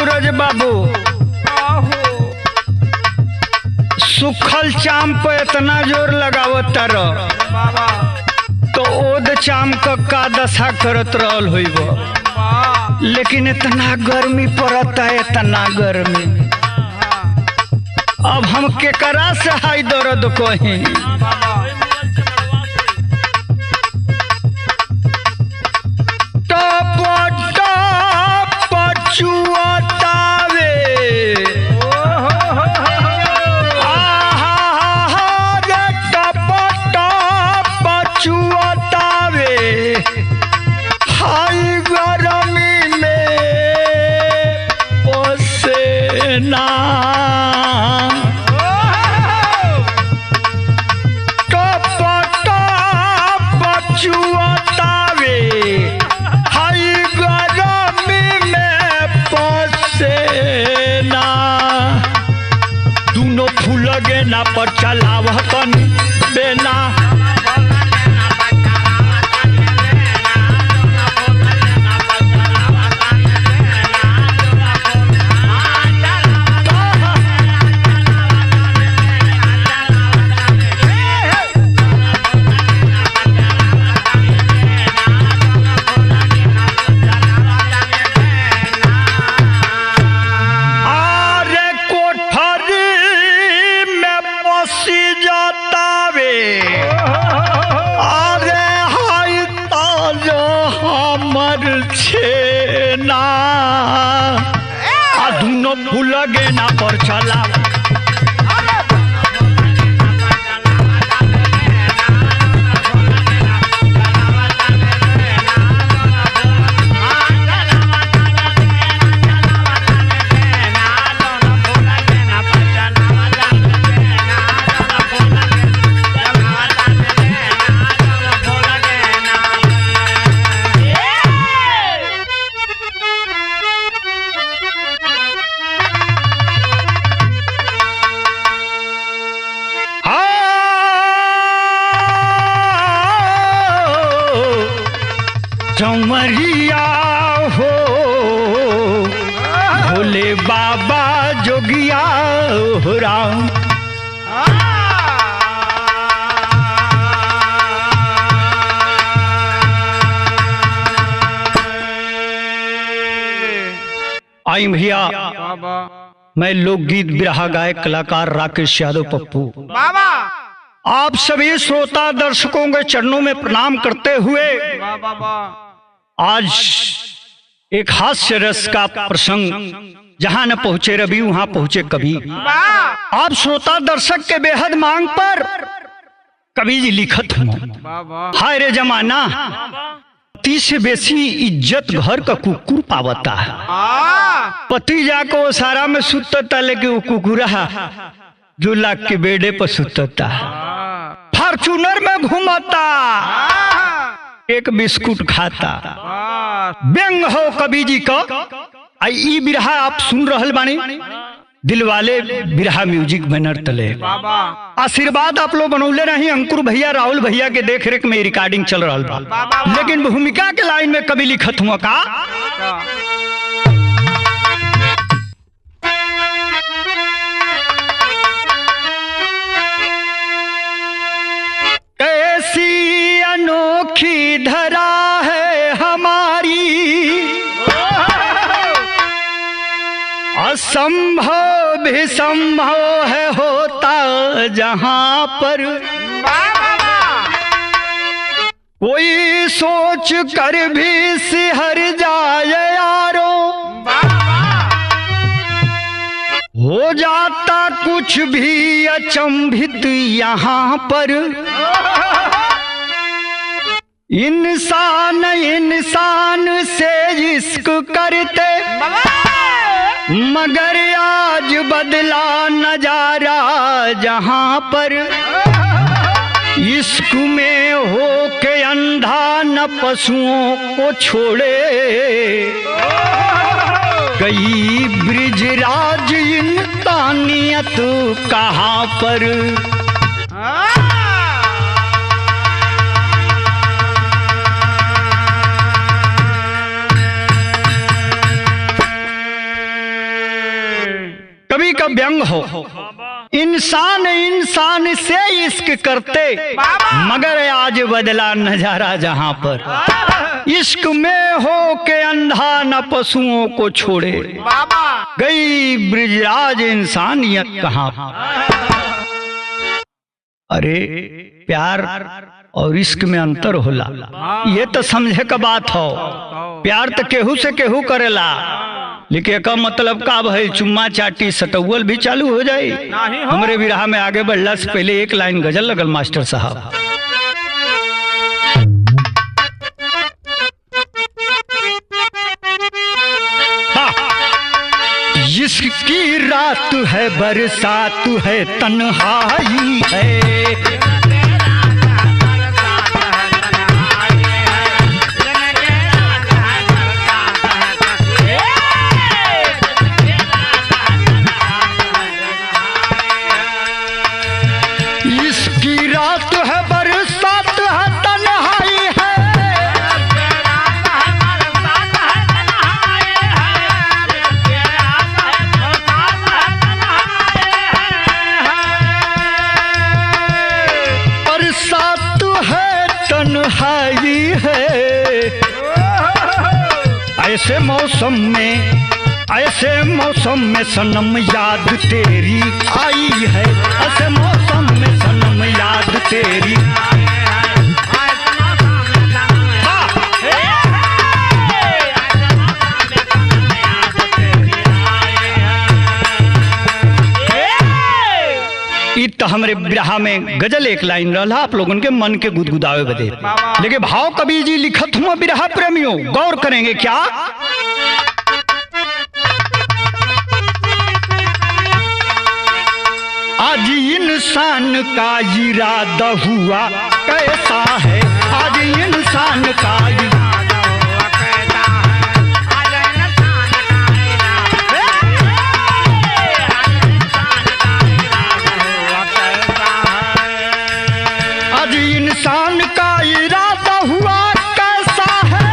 सूरज बाबू, सुखल चाम पे इतना जोर लगावत रह तो ओद चाम का दशा करत रहल होइब। लेकिन इतना गर्मी पड़ता है, इतना गर्मी, अब हम केकरा से हाई दर्द कहीं। पर चलावतन बेना भूल गे ना पर चला चमरिया हो भोले बाबा जोगिया हो राम। आई भैया, मैं लोकगीत बिरहा गायक कलाकार राकेश यादव पप्पू बाबा आप सभी श्रोता दर्शकों के चरणों में प्रणाम करते हुए आज एक हास्य रस का प्रसंग, जहां न पहुंचे रवि वहां पहुंचे कवि। आप श्रोता दर्शक के बेहद मांग पर कवि जी लिखत हूँ। हाय रे जमाना, पति से बेसी इज्जत घर का कुकुर पावता है। पति जाको सारा में सुतता, लेकिन वो कुकुरा 2 लाख के बेड़े पर सुतता है, फॉर्चूनर में घूमता, एक बिस्कुट खाता। व्यंग हो कवि जी का। ई बिरहा आप सुन रहल बानी दिलवाले बिरहा म्यूजिक बैनर तले। आशीर्वाद आप लोग बनौले रही। अंकुर भैया, राहुल भैया के देख रेख में रिकॉर्डिंग चल रहा बा। लेकिन भूमिका के लाइन में कवि लिखत हुआ का कैसी अनोखी धरा है हमारी, असंभव भी संभव है होता जहां पर। कोई सोच कर भी सिहर जाए यारो, हो जाता कुछ भी अचंभित यहाँ पर। इंसान इंसान से इश्क करते, मगर आज बदला नजारा जहां पर। इश्क में हो के अंधा न पशुओं को छोड़े, कई ब्रिजराज इंसानियत कहाँ पर। कवि का व्यंग हो। इंसान इंसान से इश्क करते, मगर आज बदला नजारा जहां पर। इश्क में हो के अंधा न पशुओं को छोड़े, गई ब्रिजराज इंसानियत कहां। अरे प्यार और इश्क में अंतर होला, ये तो समझे का बात हो। प्यार तो केहू से केहू करेला, लेकिन का मतलब का भाई चुम्मा चाटी सटौवल भी चालू हो जाए। हमरे विरहा में आगे बढ़ला से पहले एक लाइन गजल लगल मास्टर साहब। इश्क की रात है बरसात है तन्हाई है, ऐसे मौसम में सनम याद तेरी आई है, ऐसे मौसम में सनम याद तेरी। तो हमरे बिरहा में गजल एक लाइन रहा आप लोगों के मन के गुदगुदावे बदे, लेकिन भाव कवि जी लिखत हुआ बिरहा प्रेमियों गौर करेंगे क्या। आज इंसान का इरादा हुआ कैसा है, आज इंसान का इंसान का इरादा हुआ कैसा है,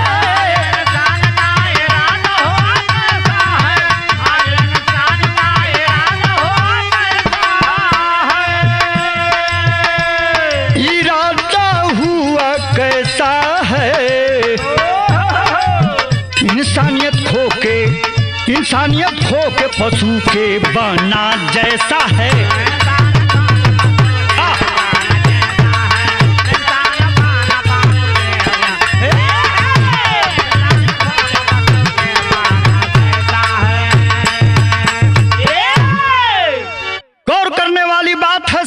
इरादा हुआ कैसा है। इंसानियत खो के पशु के बना जैसा है।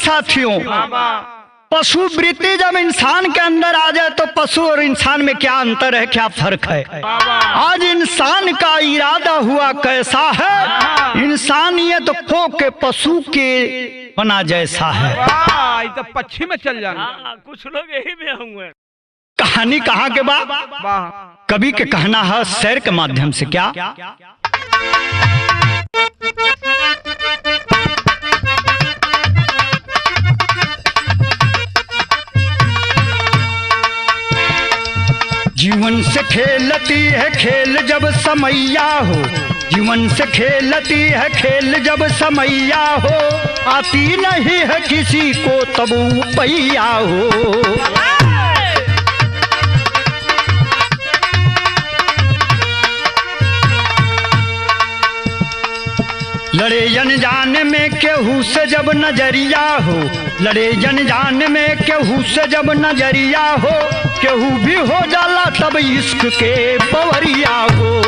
साथियों, पशु वृत्ति जब इंसान के अंदर आ जाए तो पशु और इंसान में क्या अंतर है, क्या फर्क है। आज इंसान का इरादा हुआ कैसा है, इंसानियत खो के पशु के बना जैसा है। तो पक्षी में चल जाना, कुछ लोग यही में होंगे। कहानी कहाँ के बाद कवि के कहना है शेर के माध्यम से क्या। जीवन से खेलती है खेल जब समैया हो, जीवन से खेलती है खेल जब समैया हो, आती नहीं है किसी को तब उपैया हो। लड़े अनजान में केहू से जब नजरिया हो, लड़े अनजान में केहू से जब नजरिया हो, केहू भी हो जाला तब इश्क के पवरिया हो।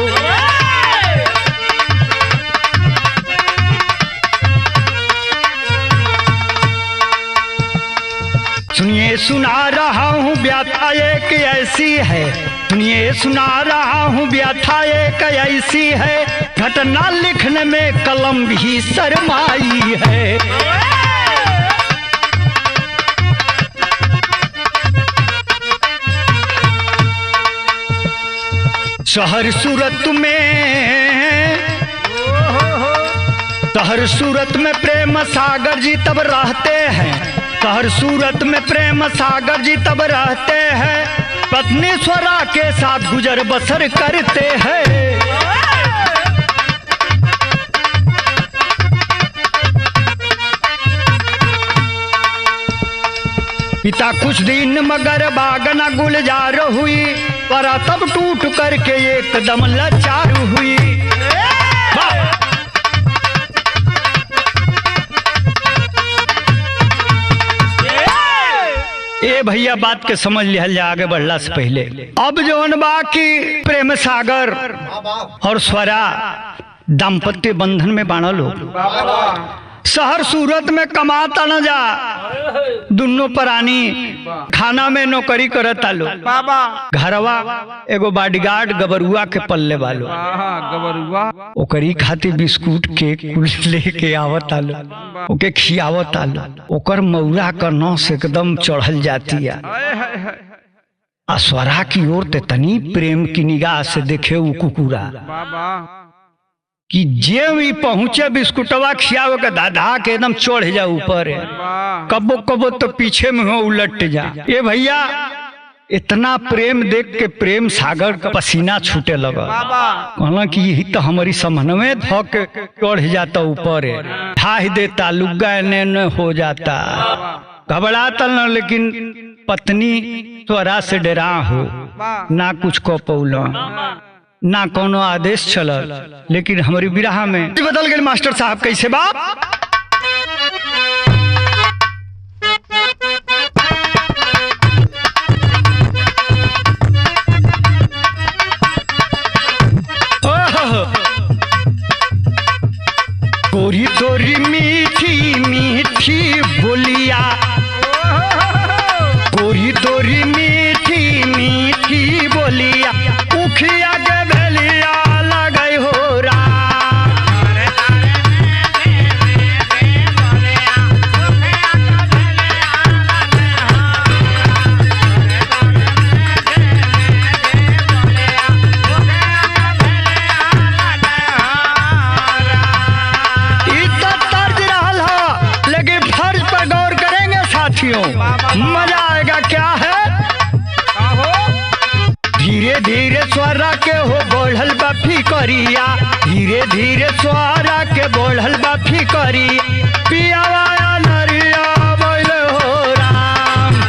सुनिए सुना रहा हूँ व्याथा एक ऐसी है, सुनिए सुना रहा हूँ व्याथा एक ऐसी है, घटना लिखने में कलम भी शर्माई है। शहर सूरत में प्रेम सागर जी तब रहते हैं, शहर सूरत में प्रेम सागर जी तब रहते हैं, पत्नी स्वरा के साथ गुजर बसर करते हैं। पिता कुछ दिन मगर बागना गुलजार हुई, पर तब टूट करके एकदम लाचार हुई। ए भैया बात के समझ लिया जा आगे बढ़ला से पहले। अब जौन बा की प्रेम सागर और स्वरा दाम्पत्य बंधन में बाणा लोग शहर सूरत में कमाता न जा, दोनों प्राणी खाना में नौकरी करता लो। घरवा एगो बॉडीगार्ड गबरुआ के पल्ले वालो, ओकरी खातिर बिस्कुट केक कुल लेके आवता लो, ओके खियावता लो। ओकर मौरा का नस एकदम चढ़ल जाती है। स्वरा की ओर ते तनी प्रेम की निगाह से देखे वो कुकुरा कि जे भी पहुंचे बिस्कुटवा खियावे के दादा के एकदम चढ़ जा ऊपर, कबो कबो तो पीछे में हो उलट जा। ये भैया इतना प्रेम देख के प्रेम सागर का पसीना छूटे लगा। कहला कि यही तो हमारी समन्वय धोक चढ़ जाता ऊपर, ठाह देता लुग्गा ने हो जाता, घबराता न। लेकिन पत्नी स्वरा से डरा हो ना कुछ को पौला ना कोनो आदेश चलल। लेकिन हमारी विराह में बदल गए मास्टर साहब कैसे बा। गोरी तोरी मीठी मीठी बोलिया, गोरी तोरी मीठी मीठी बोलिया, उखिया के भेलिया लगई हो रा। लेकिन फर्ज पर गौर करेंगे साथियों, मजा आएगा। क्या है धीरे धीरे स्वरा के हो बढ़ल बा फिकरिया, धीरे धीरे स्वरा के बढ़ल बा फिकरिया, पियावा नरिया बोल हो राम।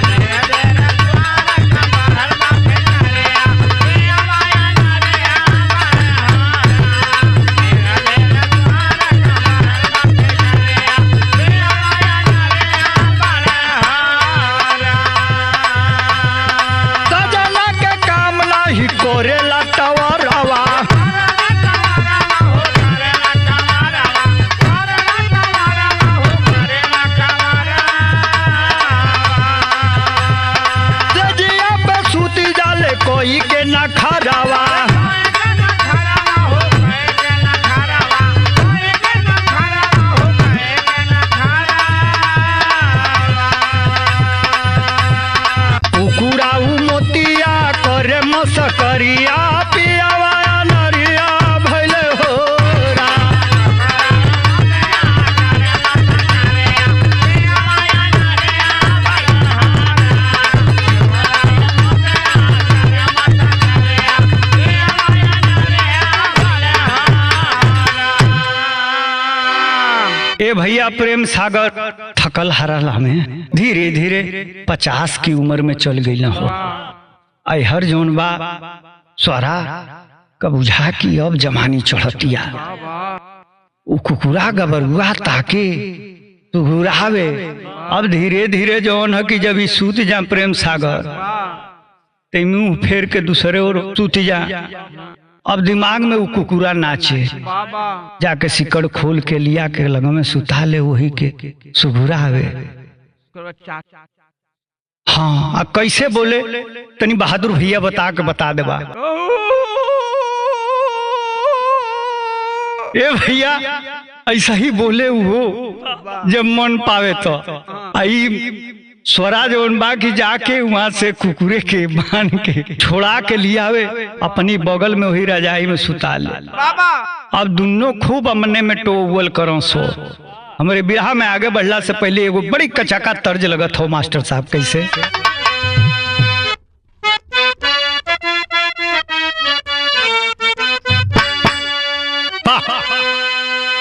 कोरेला टवरवा सजिया पे सूती जाले कोई के न खरावा। कुकुराऊ मोतिया करे मसकरिया, पियावा नरिया भइले हो रा। ए भैया प्रेम सागर थकल हारल हमें धीरे धीरे 50 की उम्र में चल गई न हो। आई हर जौन बा स्वरा का बुझा की अब जमानी चढ़तिया। उ कुकुरा गबरुआ ताके तुहुरावे। अब धीरे धीरे जौन है कि जब सूत जा प्रेम सागर ते मुंह फेर के दूसरे और सूत जा। अब दिमाग में वो कुकुरा नाचे, जाके सिकड़ खोल के लिया के लगा में सुता ले, वही के सुघुरा हवे। हाँ कैसे बोले तनी बहादुर भैया बता देबा। ए भैया ऐसा ही बोले वो जब मन पावे तो। आई स्वरा जौन बा की जाके वहां से कुकुरे के बांध के छोड़ा के लियावे, अपनी बगल में वही रजाई में सुता ले। अब दोनों खूब अमने में टोवल करो सो। हमारे बिहार में आगे बढ़ला से पहले एगो बड़ी कचाका तर्ज लगत हो मास्टर साहब कैसे।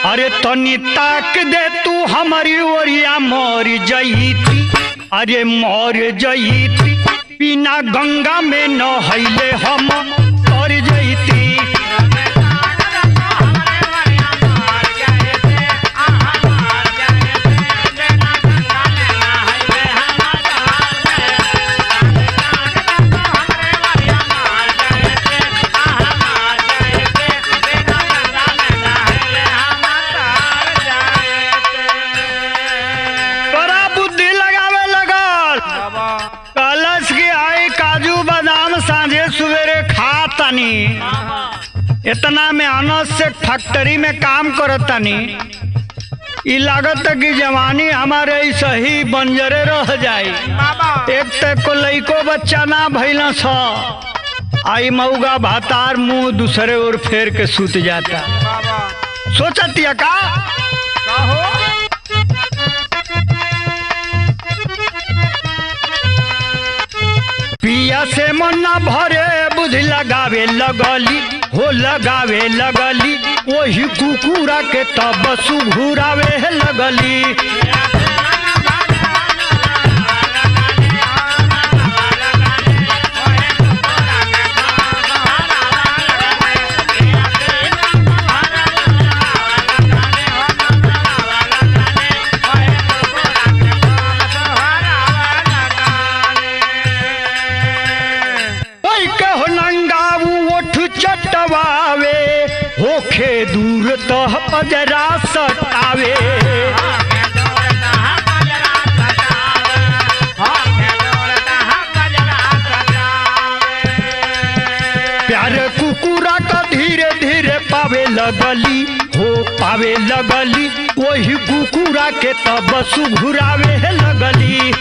अरे तनी ताक दे तू हमारी ओरिया मोरी जईती, अरे मोर जईती बिना गंगा में नहैले हम तर जईती। इतना मेहनत से फैक्ट्री में काम करतानी, ई लागत कि जवानी हमारे सही बंजरे रह जाई। एक तक को लइको बच्चा ना भइला सा, आई मऊगा भातार मुंह दूसरे ओर फेर के सूत जाता। सोचतिया का हो? पिया से मन ना भरे बुद्धि लगावे लगली हो लगावे लगली, वही कुकुरा के तब सुघुरावे लगली। होखे दूर तो पजरा सटावे, प्यार कुकुरा का धीरे धीरे पावे लगली हो पावे लगली, वही कुकुरा के तब सुघुरावे लगली।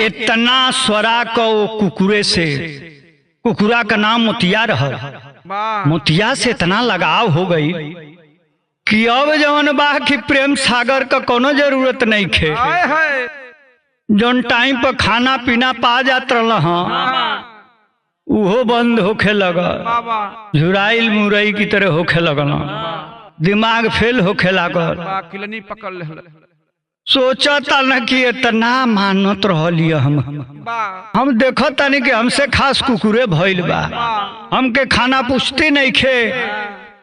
इतना स्वरा को कुकुरे से, कुकुरा का नाम मोतिया रहा, मोतिया से इतना लगाव हो गई कि अब जवन बा कि प्रेम सागर का कोनो जरूरत नहीं खे। जौन टाइम पर खाना पीना पा जात रहा उहो बंद होखे लगा, झुराइल मुरई की तरह होखे लगल, दिमाग फेल होखे लागल। सोचता न कि इतना मानत रहली हम देखता नहीं कि हमसे खास कुकुरे भइल बा, हमके खाना पूछते नहीं खे,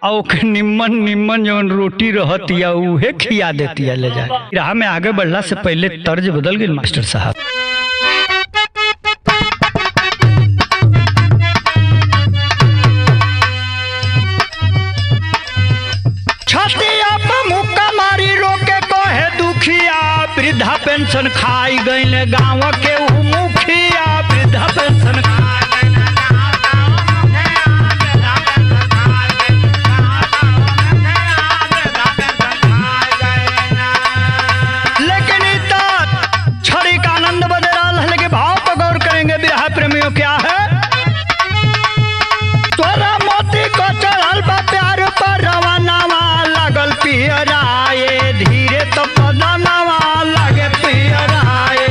और निम्मन निम्मन जवन रोटी रहती है उहे खिया देती है ले जाए। राह में आगे बढ़ला से पहले तर्ज बदल गई मास्टर साहब। छतिया पर मुक्का मारी रोके कहे दुखिया, वृद्धा पेंशन खाई गई गाँव के मुखिया, वृद्धा पेंशन लेकिन छड़ी का आनंद बदला लगे। भाव पर गौर करेंगे विरह प्रेमियों क्या है। तोरा मोती को चढ़ल बा प्यार पर रवानावा लगल पियराए, धीरे तो पदनावा लगे पियराए।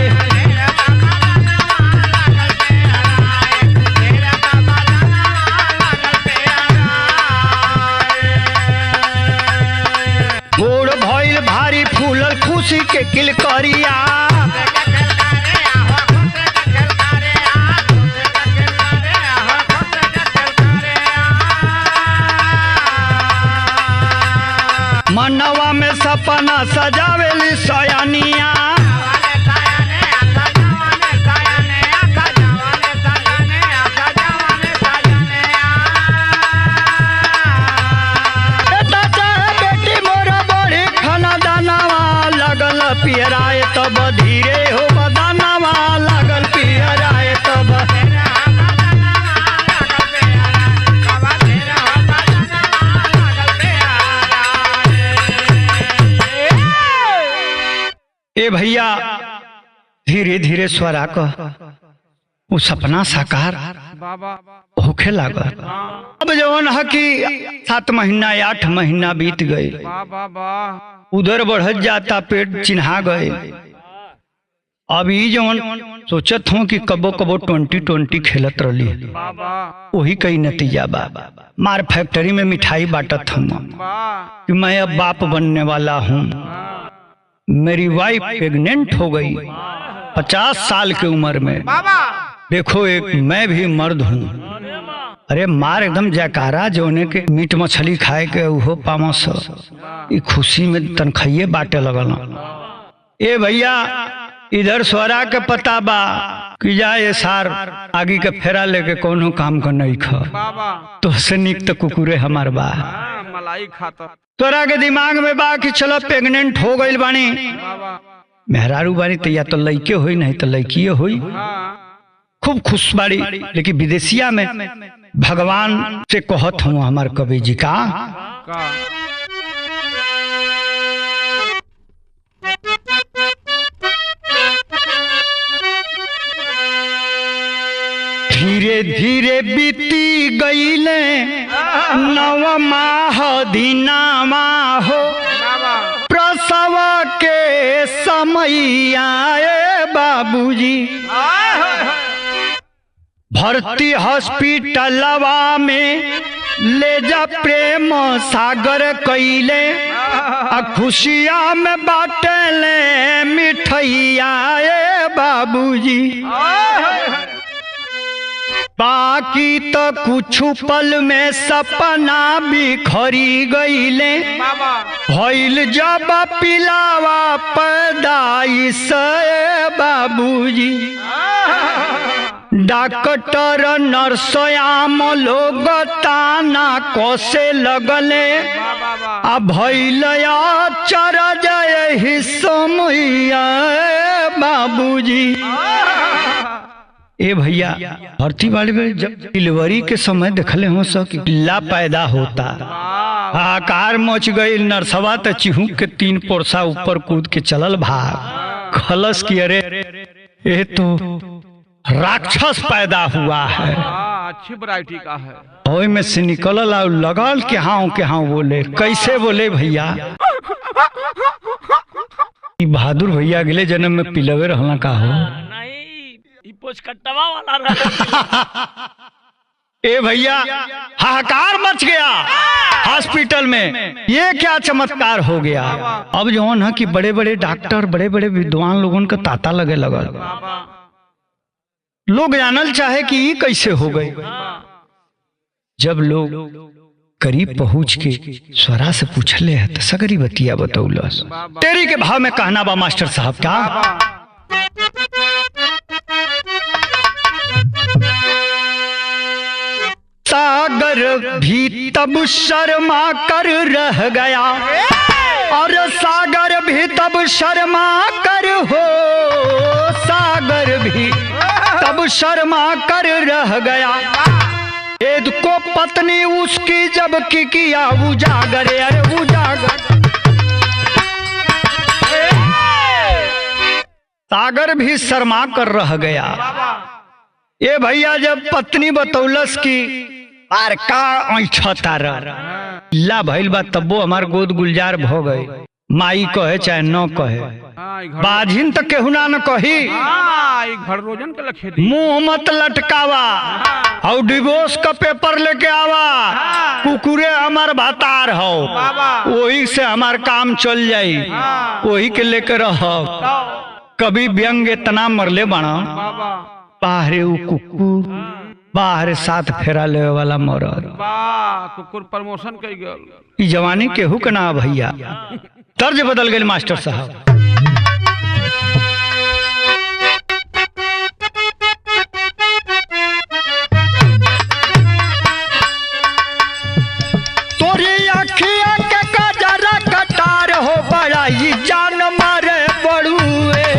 गोड़ भइल भारी फूलल खुशी के किलकरिया, मनवा में सपना सजावेली सयानिया, बेटी मोरा बड़ी खाना दानावा लगल पियराए, तब धीरे हो बदानावा लगल पियराए तब। ए भैया धीरे धीरे स्वरा का वो सपना साकार बाबा होखे लगा। अब जवन है कि 7 महीना 8 महीना बीत गए, उधर बढ़त जाता, पेट चिन्हा गए। अब ये जवन सोचत हूँ कि कबो कबो 2020 खेलत रही, वही कई नतीजा बा। मार फैक्ट्री में मिठाई बांटत हूँ कि मैं अब बाप बनने वाला हूँ। मेरी वाइफ प्रेग्नेंट हो गई 50 साल की उम्र में। देखो एक मैं भी मर्द हूँ। अरे मार एकदम जयकारा जोने के मीट मछली खाए के उहो पामस खुशी में तनखइये बांटे लगल। ए भैया इधर स्वरा के पता बा कि जाए सार आगे के फेरा लेके कोनो काम का नहीं खा, तो से निक तो कुकुरे हमार बा मलाई खाता। तोरा के दिमाग में बा कि चलो प्रेग्नेंट हो गई बानी, मेहरारू बानी तो या तो लड़के हुई नहीं तो लड़की हुई, खूब खुश बाड़ी। लेकिन विदेशिया में भगवान से कहत हूँ हमार कवि जी का धीरे धीरे बीती गईले 9 माह दिनामा हो, प्रसव के समय आए बाबूजी। भर्ती हॉस्पिटलवा में ले जा प्रेम सागर कैले, खुशिया में बाटले मिठैया बाबूजी। बाकी तो कुछ पल में सपना बिखरी गईले, भइल जब पिलावा पैदाइश बाबूजी। डॉक्टर नर्सयाम लोग ताना कोसे लगले, अब भइल चरज यही समैया बाबूजी। ए भैया भर्ती वाले में जब डिलीवरी के समय देखले हो सो कि पिल्ला पैदा होता, आकार मच गई। नर्सवा तो चिहुक के 3 पोरसा ऊपर कूद के चलल भाग खलस की अरे ये तो राक्षस पैदा हुआ है। अच्छी वैरायटी का है। ओई में से निकलल और लगल के हाँ बोले। कैसे बोले भैया? बहादुर भैया अगले जन्म में पिलवे रहना का हो पोचकट्टवा वाला रहा। ए भैया हाहाकार मच गया हॉस्पिटल में, ये क्या चमत्कार हो गया। अब जो है कि बड़े बड़े डॉक्टर बड़े बड़े विद्वान लोगों का तांता लगे लगल। लोग जानल चाहे कि ये कैसे हो गई। जब लोग करीब पहुंच के स्वरा से पूछले है तो सगरी बतिया बतौलस। तेरी के भाव में कहना बा मास्टर साहब का, सागर भी तब शर्मा कर रह गया, और सागर भी तब शर्मा कर हो, सागर भी तब शर्मा कर रह गया। वेद को पत्नी उसकी जब की किया उजागर, अरे उजागर। सागर भी शर्मा कर रह गया। ये भैया जब पत्नी बतौलस की आर का ऐठता ला भइल बा, तब्बो हमार गोद गुलजार भ गए। माई कहे चाहे न कहे, बाझिन तो केहू ना न कही। घर रोजन के लखे मुंह मत लटकावा और डिवोर्स का पेपर लेके आवा। कुकुरे हमार भातार हो, वही से हमार काम चल जाई, वही के लेके रह। कभी व्यंग इतना मरले बना बाहरे उ कुकुर, बाहर 7 फेरा ले वाला मरद। कुकुर प्रमोशन कर गल। ई जवानी केहू के ना भैया, तर्ज बदल गए मास्टर साहब। तोरी अखिया के गजरा कटार हो, बड़ा ही जान मारे बड़ुए।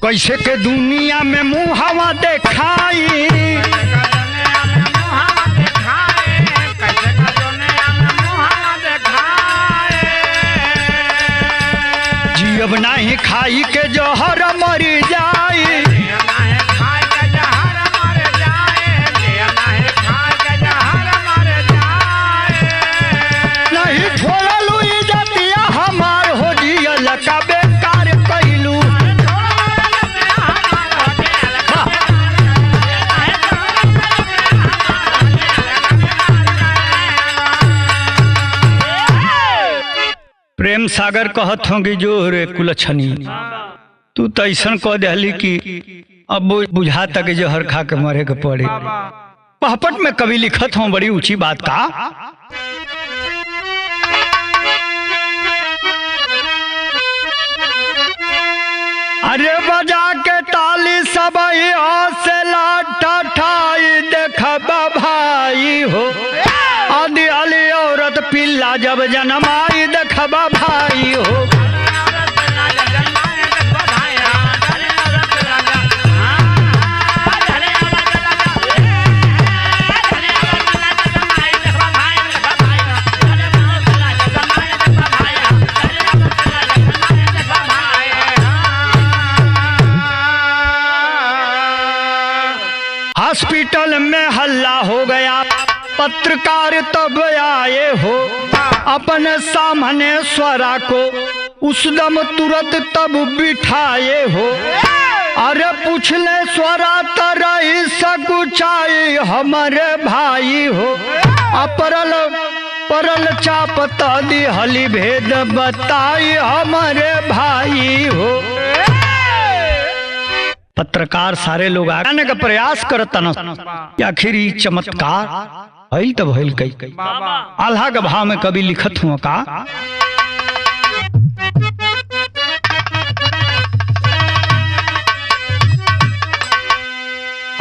कैसे के दुनिया में मुहावा देखाई, जियब नहीं खाई के जहर मर जाई, नहीं छोड़लू इज्जतिया हमार हो जियल का बेकार कैलू। प्रेम सागर कहत होंगी जो रे कुलछनी, तू तो ऐसा कह दिली कि अब बुझा तक जहर खा के मरे के पड़े। पहपट में कवि लिखत हूँ बड़ी ऊंची बात का, अरे बजा के ताली सब से लाठा ठाई देखबा भाई हो, आदि अली औरत पिल्ला जब जन्माई देखबा भाई हो। हॉस्पिटल में हल्ला हो गया, पत्रकार तब आए हो, अपने सामने स्वरा को उस दम तुरंत तब बिठाए हो। अरे पूछ ले स्वरा तरही सकुचाई हमारे भाई हो, अपरल परल चाप दी हली भेद बताई हमारे भाई हो। पत्रकार सारे लोग आने का प्रयास करता न, आखिर चमत्कार भइल तब भइल कई आल्हा के भाव में कभी लिखत हुआ का,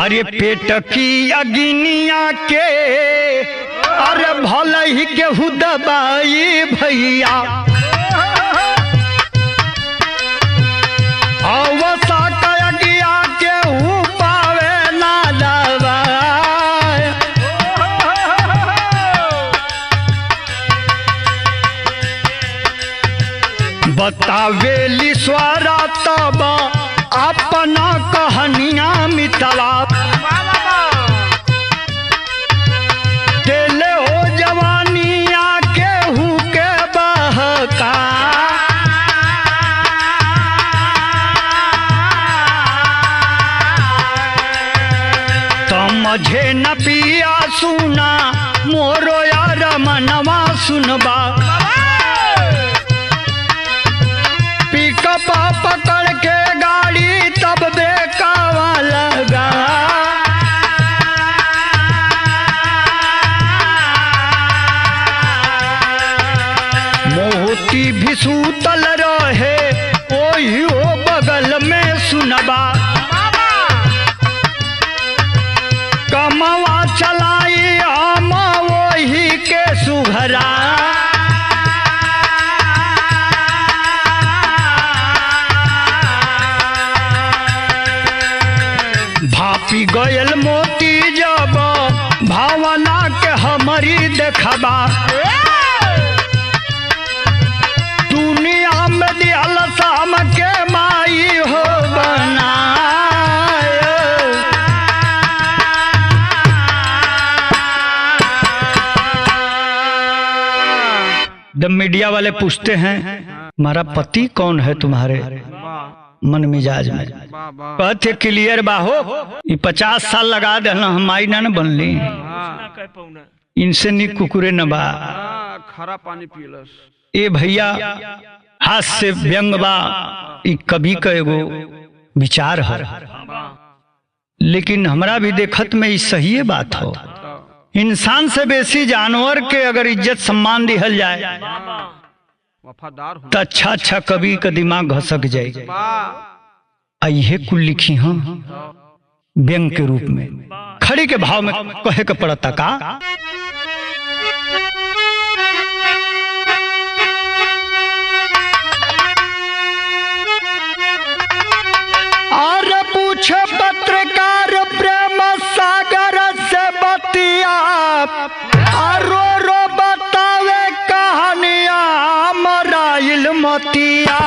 अरे पेट की अगिनिया के अरे भल ही केहू दबाई भैया, अवसा कगिया केहू पावे ना दबाई। बतावेली स्वरा तब अपना कहानिया मितला, तेले हो जवानिया केहू के बहका, समझे न पिया सुना मोरो यार मनवा सुनबा, पिकअप पकड़ के गाड़ी तब बेकावा लगा, मोती भी सूतल रहे ओही हो बगल में सुनबा, कमवा चलाई हम वही के सुघरा, भापी गयल मोती जब भावना के हमारी देखबा, दुनिया में दियल शाम के माई हो बना। जब मीडिया वाले पूछते हैं हमारा पति कौन है तुम्हारे मन मिजाज में, कहते क्लियर बाहो, 50 साल लगा देना हम आई ना बनली, इनसे नी कुकुरे न बा, खरा पानी पियलस। ए भैया हाथ से व्यंग बा, कभी का एगो विचार है, लेकिन हमरा भी देखत में सही बात हो। इंसान से बेसी जानवर के अगर इज्जत सम्मान दिहल जाए वफादार तो अच्छा अच्छा कवि का दिमाग घसक जाए। आइए कुल लिखी हाँ व्यंग के रूप में, खड़ी के भाव में कहे के पड़ता का, रो रो बतावे कहानियां मराइल मोतिया।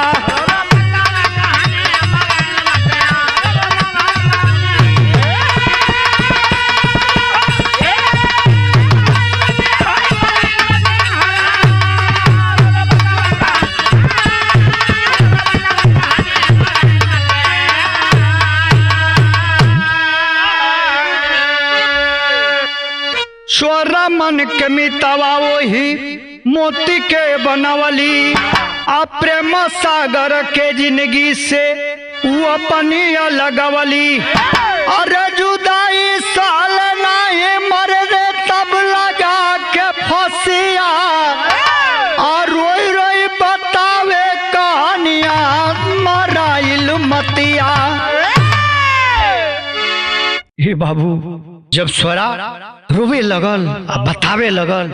स्वरा मन के मितावा वही मोती के बनावली। आ प्रेम सागर के जिंदगी से वो अपनी लगवली। अरे जुदाई साल नहीं मर रे तब लगा के फसिया। और रोई रोई बतावे कहानियां मराइल मतिया। हे बाबू, जब स्वरा रोवे लगल आ बतावे लगल,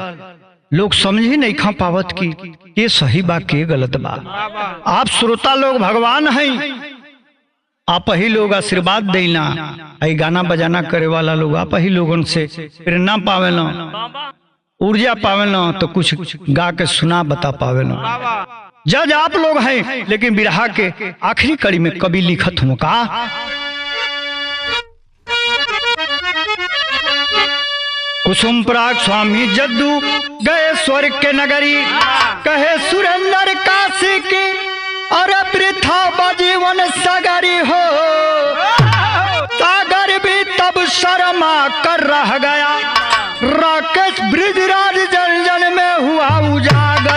लोग समझ ही नहीं खा पावत कि ये सही बा के गलत बा। आप श्रोता लोग भगवान हैं, आप ही लोग आशीर्वाद देना। आई गाना बजाना करे वाला लोग आप ही लोगन से प्रेरणा पावेला, ऊर्जा पावेला, तो कुछ गा के सुना बता पावेला। जज आप लोग हैं, लेकिन बिरहा के आखिरी कड़ी में कवि लिखत हूँ का कुसुम पराग स्वामी जद्दू गए स्वर्ग के नगरी। कहे सुरेंद्र काशी की अरे वृथा बजीवन सगरी हो। सागर भी तब शर्मा कर रह गया। राकेश ब्रिजराज जन जन में हुआ उजागर।